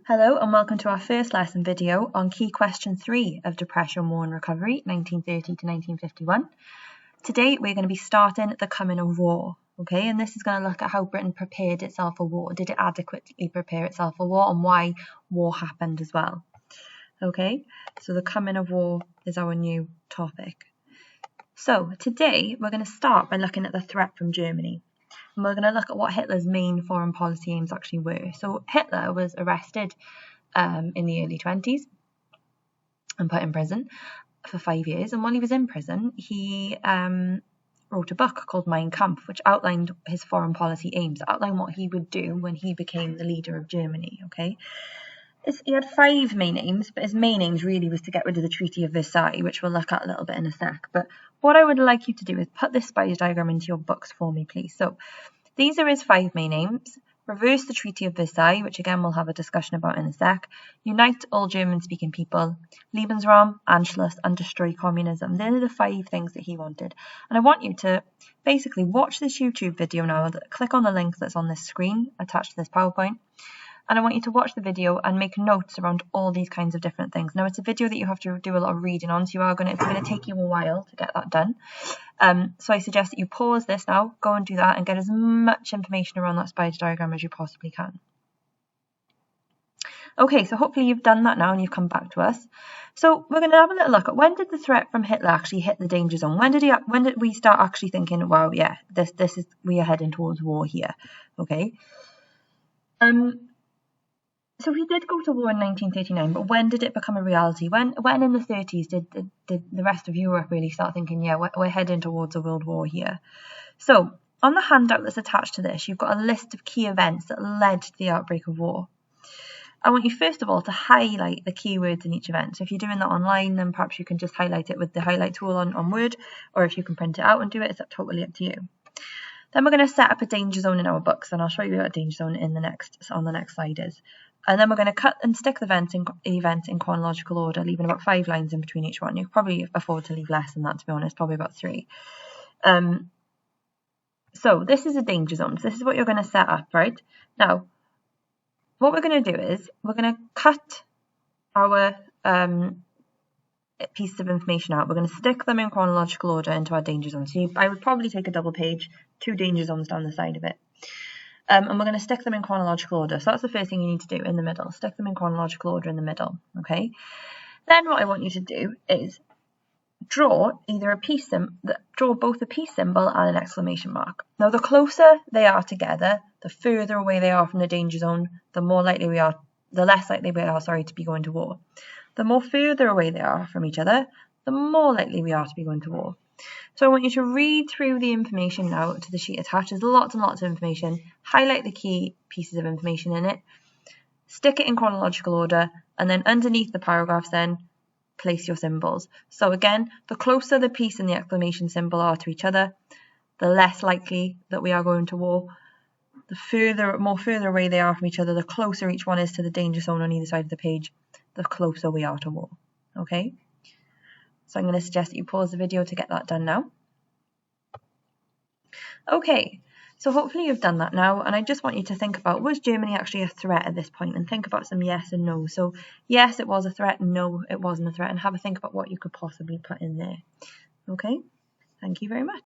Hello and welcome to our first lesson video on key question 3 of Depression, War and Recovery, 1930 to 1951. Today we're going to be starting the coming of war, okay, and this is going to look at how Britain prepared itself for war. Did it adequately prepare itself for war and why war happened as well? Okay, so the coming of war is our new topic. So today we're going to start by looking at the threat from Germany. And we're going to look at what Hitler's main foreign policy aims actually were. So Hitler was arrested in the early 20s and put in prison for 5 years. And while he was in prison, he wrote a book called Mein Kampf, which outlined his foreign policy aims, outlined what he would do when he became the leader of Germany. Okay, he had 5 main aims, but his main aims really was to get rid of the Treaty of Versailles, which we'll look at a little bit in a sec. But what I would like you to do is put this spider diagram into your books for me, please. So these are his 5 main aims. Reverse the Treaty of Versailles, which again we'll have a discussion about in a sec. Unite all German-speaking people. Lebensraum, Anschluss, and destroy communism. These are the 5 things that he wanted. And I want you to basically watch this YouTube video now. Click on the link that's on this screen attached to this PowerPoint. And I want you to watch the video and make notes around all these kinds of different things. Now, it's a video that you have to do a lot of reading on, so it's going to take you a while to get that done. So I suggest that you pause this now, go and do that, and get as much information around that spider diagram as you possibly can. Okay, so hopefully you've done that now and you've come back to us. So we're going to have a little look at when did the threat from Hitler actually hit the danger zone? When did we start actually thinking, wow, yeah, we are heading towards war here? Okay. So he did go to war in 1939, but when did it become a reality? When in the 30s did the rest of Europe really start thinking, yeah, we're heading towards a world war here? So on the handout that's attached to this, you've got a list of key events that led to the outbreak of war. I want you first of all to highlight the keywords in each event. So if you're doing that online, then perhaps you can just highlight it with the highlight tool on Word, or if you can print it out and do it, it's totally up to you. Then we're going to set up a danger zone in our books, and I'll show you what a danger zone on the next slide is. And then we're going to cut and stick the event in chronological order, leaving about 5 lines in between each one. You could probably afford to leave less than that, to be honest, probably about 3. So this is a danger zone. So this is what you're going to set up, right? Now, what we're going to do is we're going to cut our pieces of information out. We're going to stick them in chronological order into our danger zone. So I would probably take a double page, 2 danger zones down the side of it. And we're going to stick them in chronological order. So that's the first thing you need to do in the middle. Stick them in chronological order in the middle, okay? Then what I want you to do is draw both a peace symbol and an exclamation mark. Now, the closer they are together, the further away they are from the danger zone, the less likely we are, to be going to war. The more further away they are from each other, the more likely we are to be going to war. So I want you to read through the information now to the sheet attached. There's lots and lots of information. Highlight the key pieces of information in it. Stick it in chronological order. And then underneath the paragraphs then, place your symbols. So again, the closer the piece and the exclamation symbol are to each other, the less likely that we are going to war. The more further away they are from each other, the closer each one is to the danger zone on either side of the page, the closer we are to war. Okay? So I'm going to suggest that you pause the video to get that done now. Okay, so hopefully you've done that now, and I just want you to think about, was Germany actually a threat at this point? And think about some yes and no. So yes, it was a threat, no, it wasn't a threat, and have a think about what you could possibly put in there. Okay, thank you very much.